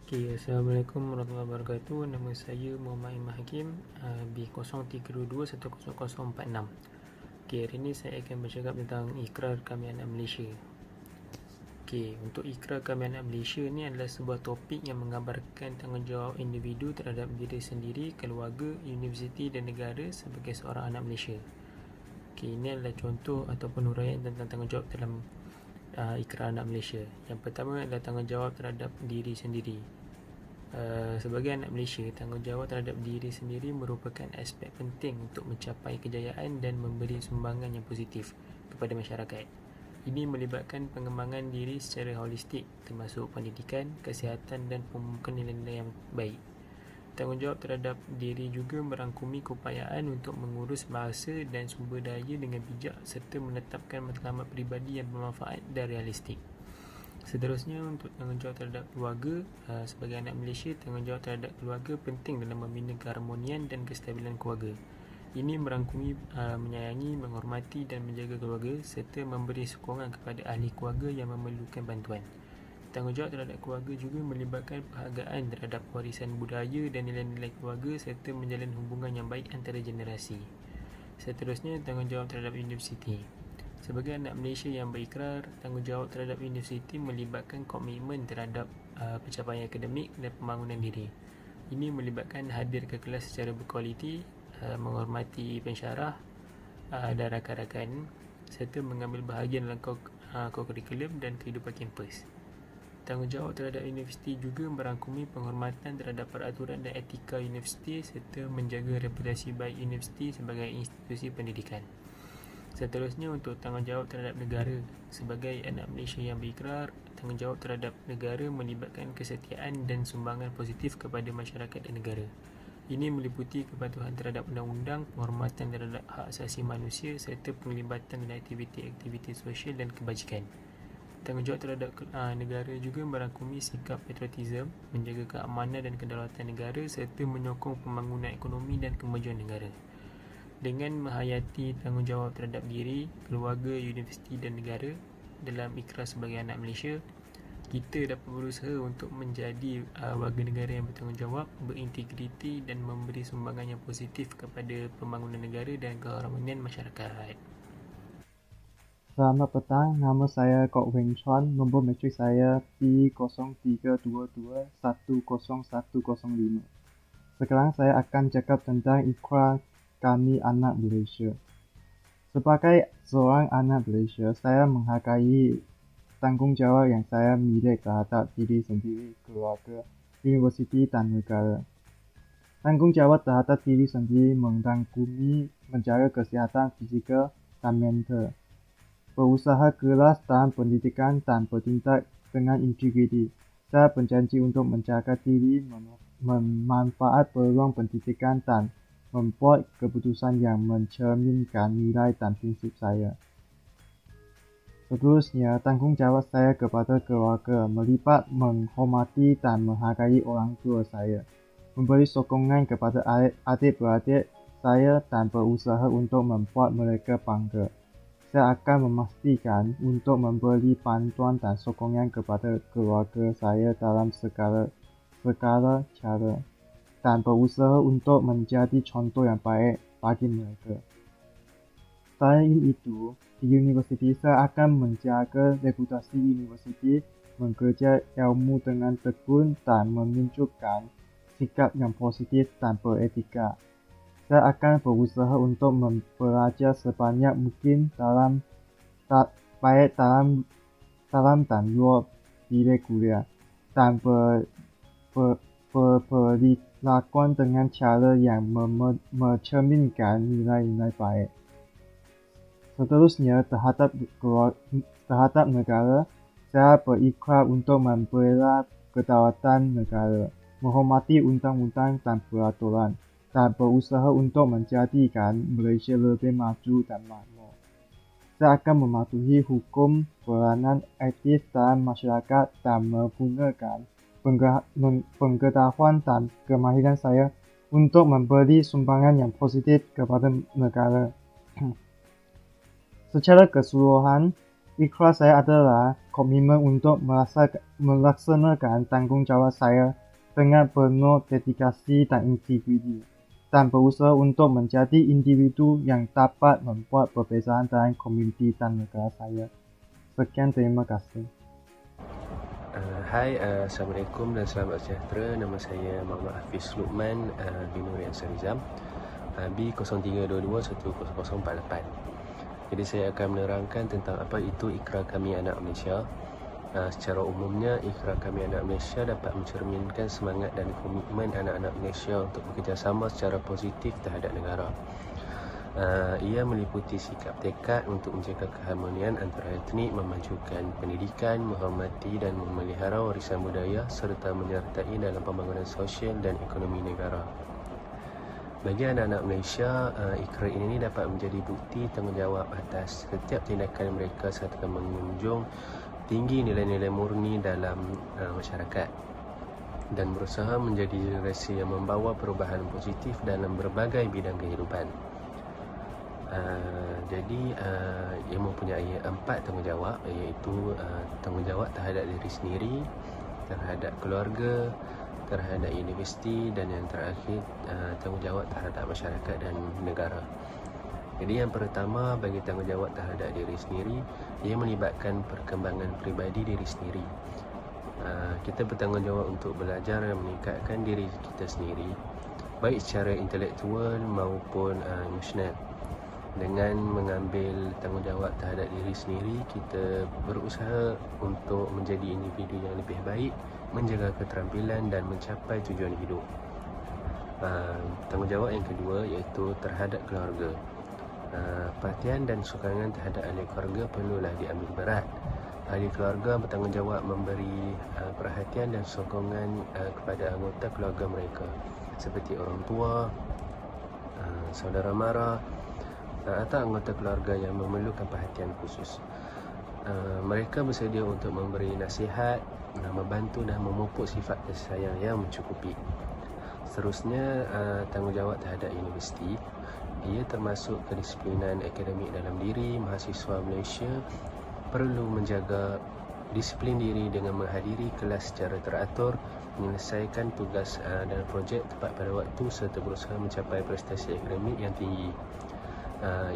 Assalamualaikum warahmatullahi wabarakatuh. Nama saya Muhammad Iman Hakim, B0321004046. Hari ini saya akan bercakap tentang Ikrar Kami Anak Malaysia. Untuk Ikrar Kami Anak Malaysia ni adalah sebuah topik yang menggambarkan tanggungjawab individu terhadap diri sendiri, keluarga, universiti dan negara sebagai seorang anak Malaysia. Ini adalah contoh ataupun huraian tentang tanggungjawab dalam Ikrar Anak Malaysia. Yang pertama adalah tanggungjawab terhadap diri sendiri. Sebagai anak Malaysia, tanggungjawab terhadap diri sendiri merupakan aspek penting untuk mencapai kejayaan dan memberi sumbangan yang positif kepada masyarakat. Ini melibatkan pengembangan diri secara holistik, termasuk pendidikan, kesihatan dan pemupukan nilai-nilai yang baik. Tanggungjawab terhadap diri juga merangkumi keupayaan untuk mengurus bahasa dan sumber daya dengan bijak serta menetapkan matlamat peribadi yang bermanfaat dan realistik. Seterusnya, untuk tanggungjawab terhadap keluarga, sebagai anak Malaysia, tanggungjawab terhadap keluarga penting dalam membina keharmonian dan kestabilan keluarga. Ini merangkumi menyayangi, menghormati dan menjaga keluarga serta memberi sokongan kepada ahli keluarga yang memerlukan bantuan. Tanggungjawab terhadap keluarga juga melibatkan penghargaan terhadap warisan budaya dan nilai-nilai keluarga serta menjalin hubungan yang baik antara generasi. Seterusnya, tanggungjawab terhadap universiti. Sebagai anak Malaysia yang berikrar, tanggungjawab terhadap universiti melibatkan komitmen terhadap pencapaian akademik dan pembangunan diri. Ini melibatkan hadir ke kelas secara berkualiti, menghormati pensyarah dan rakan-rakan serta mengambil bahagian dalam co-curriculum dan kehidupan kampus. Tanggungjawab terhadap universiti juga merangkumi penghormatan terhadap peraturan dan etika universiti serta menjaga reputasi baik universiti sebagai institusi pendidikan. Seterusnya, untuk tanggungjawab terhadap negara. Sebagai anak Malaysia yang berikrar, tanggungjawab terhadap negara melibatkan kesetiaan dan sumbangan positif kepada masyarakat dan negara. Ini meliputi kepatuhan terhadap undang-undang, penghormatan terhadap hak asasi manusia serta penglibatan dalam aktiviti-aktiviti sosial dan kebajikan. Tanggungjawab terhadap negara juga merangkumi sikap patriotisme, menjaga keamanan dan kedaulatan negara serta menyokong pembangunan ekonomi dan kemajuan negara. Dengan menghayati tanggungjawab terhadap diri, keluarga, universiti dan negara dalam ikrar sebagai anak Malaysia, kita dapat berusaha untuk menjadi warga negara yang bertanggungjawab, berintegriti dan memberi sumbangan yang positif kepada pembangunan negara dan keharmonian masyarakat. Selamat petang, nama saya Kok Weng Chuan, nombor matrik saya P0322101105. Sekarang saya akan cakap tentang Ikrar Kami Anak Malaysia. Sebagai seorang anak Malaysia, saya menghargai tanggungjawab yang saya milik terhadap diri sendiri, keluarga, universiti dan negara. Tanggungjawab terhadap diri sendiri merangkumi menjaga kesihatan fizikal dan mental, berusaha keras dalam pendidikan dan bertindak dengan integriti. Saya berjanji untuk menjaga diri, memanfaat peluang pendidikan dan membuat keputusan yang mencerminkan nilai dan prinsip saya. Seterusnya, tanggungjawab saya kepada keluarga melibat menghormati dan menghargai orang tua saya, memberi sokongan kepada adik-beradik saya dan berusaha untuk membuat mereka bangga. Saya akan memastikan untuk memberi bantuan dan sokongan kepada keluarga saya dalam segala cara dan berusaha untuk menjadi contoh yang baik bagi mereka. Selain itu, di universiti saya akan menjaga reputasi universiti, mengerja ilmu dengan tekun dan menunjukkan sikap yang positif dan beretika. Saya akan berusaha untuk belajar sebanyak mungkin baik dalam dan luar bilik kuliah dan berperilakuan dengan cara yang mencerminkan nilai-nilai baik. Seterusnya, terhadap negara, saya berikrar untuk membela kedaulatan negara, menghormati undang-undang dan peraturan, dan berusaha untuk menjadikan Malaysia lebih maju dan makmur. Saya akan mematuhi hukum, peranan aktif dalam masyarakat dan menggunakan pengetahuan dan kemahiran saya untuk memberi sumbangan yang positif kepada negara. Secara keseluruhan, Ikrar saya adalah komitmen untuk melaksanakan tanggungjawab saya dengan penuh dedikasi dan integriti, dan berusaha untuk menjadi individu yang dapat membuat perbezaan dalam komuniti dan negara saya. Sekian, terima kasih. Hai, Assalamualaikum dan selamat sejahtera. Nama saya Muhammad Hafiz Luqman bin Nuri Ansari Zam, B03221048. Jadi saya akan menerangkan tentang apa itu Ikrar Kami Anak Malaysia. Secara umumnya, Ikrar Kami Anak Malaysia dapat mencerminkan semangat dan komitmen anak-anak Malaysia untuk bekerjasama secara positif terhadap negara. Ia meliputi sikap tekad untuk menjaga keharmonian antara etnik, memajukan pendidikan, menghormati dan memelihara warisan budaya serta menyertai dalam pembangunan sosial dan ekonomi negara. Bagi anak-anak Malaysia, ikrar ini dapat menjadi bukti tanggungjawab atas setiap tindakan mereka serta menjunjung tinggi nilai-nilai murni dalam masyarakat dan berusaha menjadi generasi yang membawa perubahan positif dalam berbagai bidang kehidupan. Jadi ia mempunyai 4 tanggungjawab, iaitu tanggungjawab terhadap diri sendiri, terhadap keluarga, terhadap universiti dan yang terakhir tanggungjawab terhadap masyarakat dan negara. Jadi yang pertama, bagi tanggungjawab terhadap diri sendiri, ia melibatkan perkembangan peribadi diri sendiri. Kita bertanggungjawab untuk belajar dan meningkatkan diri kita sendiri, baik secara intelektual maupun emosional. Dengan mengambil tanggungjawab terhadap diri sendiri, kita berusaha untuk menjadi individu yang lebih baik, menjaga keterampilan dan mencapai tujuan hidup. Tanggungjawab yang kedua iaitu terhadap keluarga. Perhatian dan sokongan terhadap ahli keluarga perlulah diambil berat. Ahli keluarga bertanggungjawab memberi perhatian dan sokongan kepada anggota keluarga mereka, seperti orang tua, saudara mara atau anggota keluarga yang memerlukan perhatian khusus. Mereka bersedia untuk memberi nasihat, membantu dan memupuk sifat kasih sayang yang mencukupi. Seterusnya, tanggungjawab terhadap universiti. Ia termasuk kedisiplinan akademik dalam diri. Mahasiswa Malaysia perlu menjaga disiplin diri dengan menghadiri kelas secara teratur, menyelesaikan tugas dan projek tepat pada waktu serta berusaha mencapai prestasi akademik yang tinggi.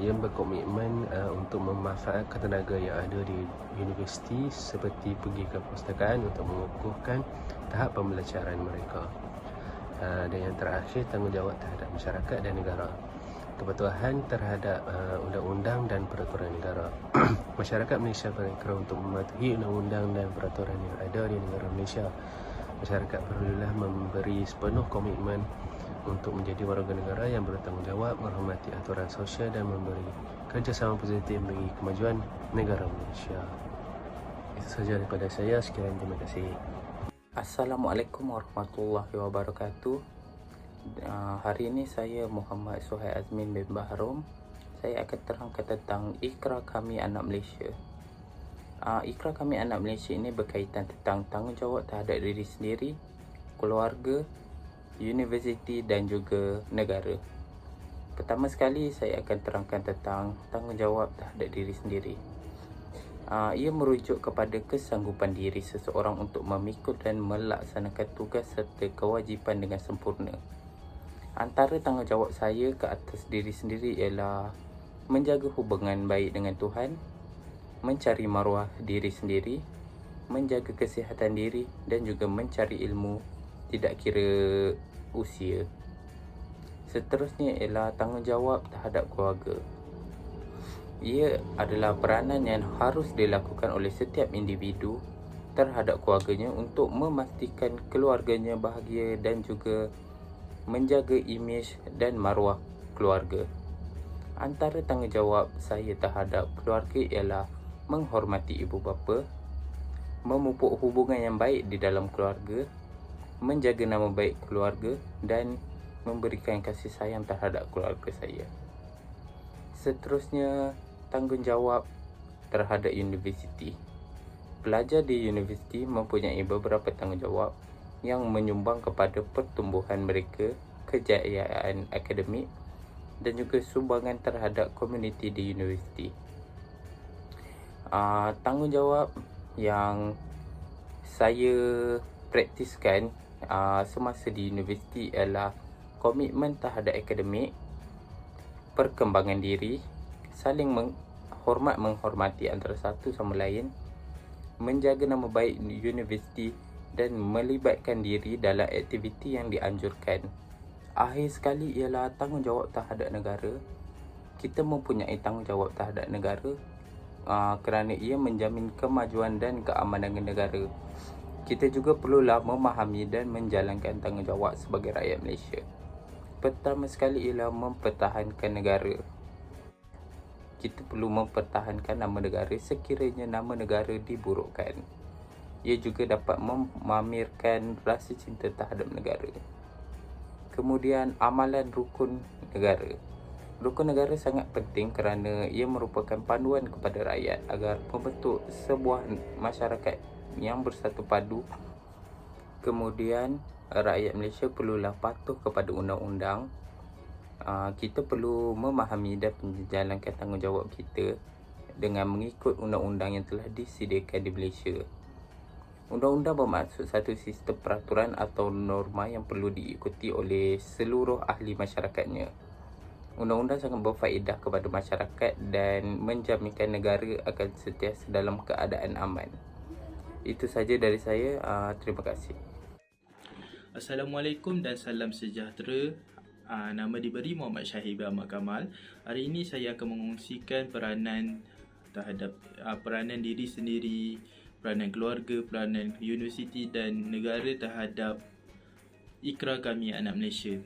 Ia berkomitmen untuk memanfaatkan tenaga yang ada di universiti, seperti pergi ke perpustakaan untuk mengukuhkan tahap pembelajaran mereka. Dan yang terakhir, tanggungjawab terhadap masyarakat dan negara. Kepatuhan terhadap undang-undang dan peraturan negara. Masyarakat Malaysia berikrar untuk mematuhi undang-undang dan peraturan yang ada di negara Malaysia. Masyarakat perlulah memberi sepenuh komitmen untuk menjadi warga negara yang bertanggungjawab, menghormati aturan sosial dan memberi kerjasama positif bagi kemajuan negara Malaysia. Itu sahaja daripada saya. Sekian, terima kasih. Assalamualaikum warahmatullahi wabarakatuh. Hari ini saya Muhammad Suhail Azmin bin Bahrom. Saya akan terangkan tentang Ikrar Kami Anak Malaysia. Ikrar Kami Anak Malaysia ini berkaitan tentang tanggungjawab terhadap diri sendiri, keluarga, universiti dan juga negara. Pertama sekali, saya akan terangkan tentang tanggungjawab terhadap diri sendiri. Ia merujuk kepada kesanggupan diri seseorang untuk memikul dan melaksanakan tugas serta kewajipan dengan sempurna. Antara tanggungjawab saya ke atas diri sendiri ialah menjaga hubungan baik dengan Tuhan, mencari maruah diri sendiri, menjaga kesihatan diri dan juga mencari ilmu, tidak kira usia. Seterusnya ialah tanggungjawab terhadap keluarga. Ia adalah peranan yang harus dilakukan oleh setiap individu terhadap keluarganya untuk memastikan keluarganya bahagia dan juga menjaga imej dan maruah keluarga. Antara tanggungjawab saya terhadap keluarga ialah menghormati ibu bapa, memupuk hubungan yang baik di dalam keluarga, menjaga nama baik keluarga dan memberikan kasih sayang terhadap keluarga saya. Seterusnya, tanggungjawab terhadap universiti. Pelajar di universiti mempunyai beberapa tanggungjawab yang menyumbang kepada pertumbuhan mereka, kejayaan akademik dan juga sumbangan terhadap komuniti di universiti. Tanggungjawab yang saya praktiskan semasa di universiti ialah komitmen terhadap akademik, perkembangan diri, saling menghormati antara satu sama lain, menjaga nama baik universiti dan melibatkan diri dalam aktiviti yang dianjurkan. Akhir sekali ialah tanggungjawab terhadap negara. Kita mempunyai tanggungjawab terhadap negara kerana ia menjamin kemajuan dan keamanan negara. Kita juga perlulah memahami dan menjalankan tanggungjawab sebagai rakyat Malaysia. Pertama sekali ialah mempertahankan negara. Kita perlu mempertahankan nama negara sekiranya nama negara diburukkan. Ia juga dapat memamerkan rasa cinta terhadap negara. Kemudian, amalan rukun negara. Rukun negara sangat penting kerana ia merupakan panduan kepada rakyat agar membentuk sebuah masyarakat yang bersatu padu. Kemudian, rakyat Malaysia perlulah patuh kepada undang-undang. Kita perlu memahami dan menjalankan tanggungjawab kita dengan mengikut undang-undang yang telah disediakan di Malaysia. Undang-undang bermaksud satu sistem peraturan atau norma yang perlu diikuti oleh seluruh ahli masyarakatnya. Undang-undang sangat berfaedah kepada masyarakat dan menjaminkan negara akan sentiasa dalam keadaan aman. Itu saja dari saya. Terima kasih. Assalamualaikum dan salam sejahtera. Nama diberi Muhammad Syahib Ahmad Kamal. Hari ini saya akan mengongsikan peranan terhadap peranan diri sendiri, peranan keluarga, peranan universiti dan negara terhadap Ikrar Kami Anak Malaysia.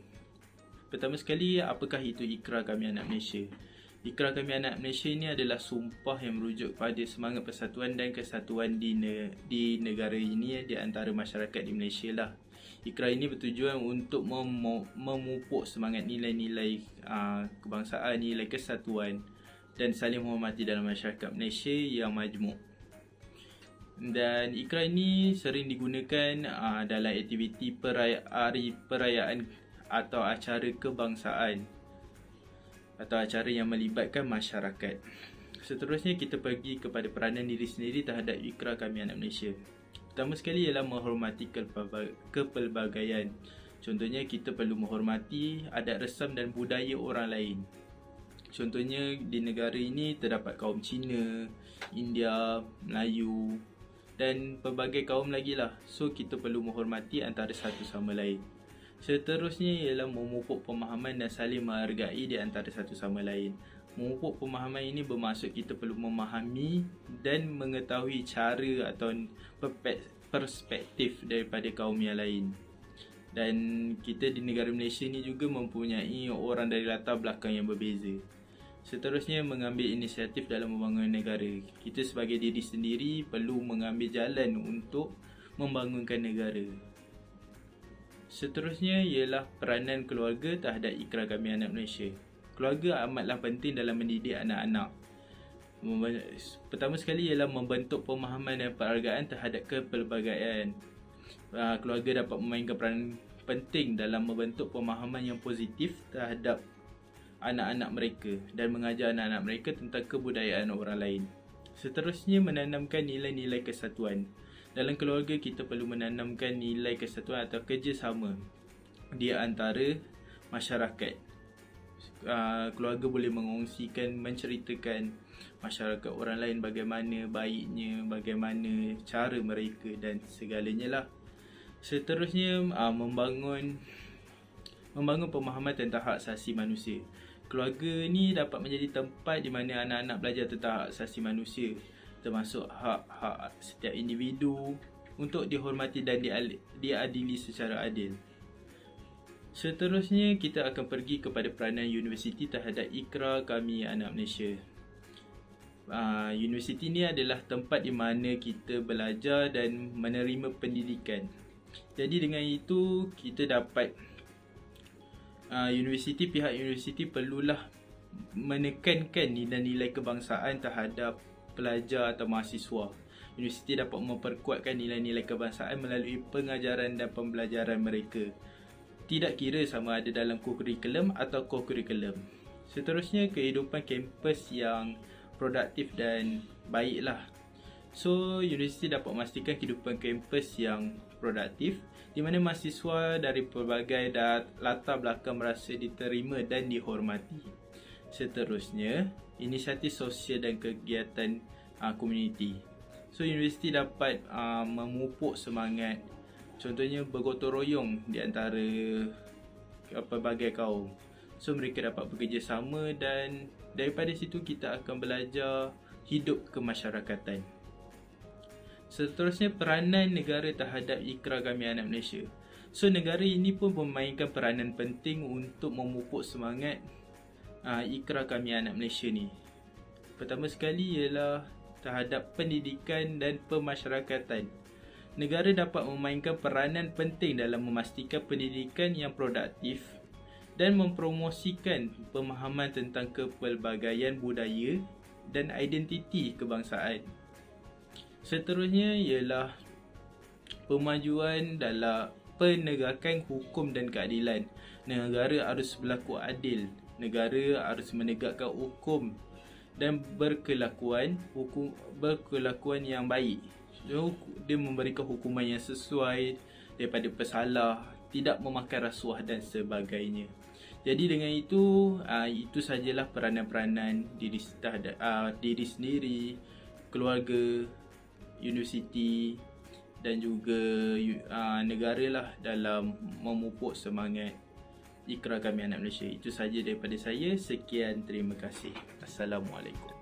Pertama sekali, apakah itu Ikrar Kami Anak Malaysia? Ikrar Kami Anak Malaysia ini adalah sumpah yang merujuk pada semangat persatuan dan kesatuan di negara ini di antara masyarakat di Malaysia lah. Ikrar ini bertujuan untuk memupuk semangat nilai-nilai kebangsaan, nilai kesatuan dan saling menghormati dalam masyarakat Malaysia yang majmuk. Dan ikrar ini sering digunakan dalam aktiviti perayaan atau acara kebangsaan atau acara yang melibatkan masyarakat. Seterusnya, kita pergi kepada peranan diri sendiri terhadap Ikrar Kami Anak Malaysia. Pertama sekali ialah menghormati kepelbagaian. Contohnya, kita perlu menghormati adat resam dan budaya orang lain. Contohnya, di negara ini terdapat kaum Cina, India, Melayu dan pelbagai kaum lagi lah. So, kita perlu menghormati antara satu sama lain. Seterusnya ialah memupuk pemahaman dan saling menghargai di antara satu sama lain. Memupuk pemahaman ini bermaksud kita perlu memahami dan mengetahui cara atau perspektif daripada kaum yang lain. Dan kita di negara Malaysia ni juga mempunyai orang dari latar belakang yang berbeza. Seterusnya, mengambil inisiatif dalam membangun negara. Kita sebagai diri sendiri perlu mengambil jalan untuk membangunkan negara. Seterusnya ialah peranan keluarga terhadap Ikrar Kami Anak Malaysia. Keluarga amatlah penting dalam mendidik anak-anak. Pertama sekali ialah membentuk pemahaman dan penghargaan terhadap kepelbagaian. Keluarga dapat memainkan peranan penting dalam membentuk pemahaman yang positif terhadap anak-anak mereka dan mengajar anak-anak mereka tentang kebudayaan orang lain. Seterusnya, menanamkan nilai-nilai kesatuan. Dalam keluarga, kita perlu menanamkan nilai kesatuan atau kerjasama di antara masyarakat. Keluarga boleh mengongsikan, menceritakan masyarakat orang lain bagaimana baiknya, bagaimana cara mereka dan segalanya lah. Seterusnya, membangun pemahaman tentang hak asasi manusia. Keluarga ni dapat menjadi tempat di mana anak-anak belajar tentang hak asasi manusia, termasuk hak-hak setiap individu untuk dihormati dan diadili secara adil. Seterusnya, kita akan pergi kepada peranan universiti terhadap Ikrar Kami Anak Malaysia. Universiti ni adalah tempat di mana kita belajar dan menerima pendidikan. Jadi dengan itu, kita dapat pihak universiti perlulah menekankan nilai-nilai kebangsaan terhadap pelajar atau mahasiswa. Universiti dapat memperkuatkan nilai-nilai kebangsaan melalui pengajaran dan pembelajaran mereka, tidak kira sama ada dalam kurikulum atau co-kurikulum. Seterusnya, kehidupan kampus yang produktif dan baiklah. So, universiti dapat memastikan kehidupan kampus yang produktif di mana mahasiswa dari pelbagai latar belakang merasa diterima dan dihormati. Seterusnya, inisiatif sosial dan kegiatan komuniti. So, universiti dapat memupuk semangat, contohnya bergotong royong di antara pelbagai kaum. So, mereka dapat bekerjasama dan daripada situ kita akan belajar hidup kemasyarakatan. Seterusnya, peranan negara terhadap Ikrar Kami Anak Malaysia. So, negara ini pun memainkan peranan penting untuk memupuk semangat Ikrar Kami Anak Malaysia ni. Pertama sekali ialah terhadap pendidikan dan pemasyarakatan. Negara dapat memainkan peranan penting dalam memastikan pendidikan yang produktif dan mempromosikan pemahaman tentang kepelbagaian budaya dan identiti kebangsaan. Seterusnya ialah pemajuan dalam penegakan hukum dan keadilan. Negara harus berlaku adil. Negara harus menegakkan hukum dan berkelakuan yang baik. Dia memberikan hukuman yang sesuai daripada pesalah, tidak memakan rasuah dan sebagainya. Jadi dengan itu sajalah peranan-peranan diri sendiri, keluarga, universiti dan juga negara lah dalam memupuk semangat Ikrar Kami Anak Malaysia. Itu saja daripada saya. Sekian, terima kasih. Assalamualaikum.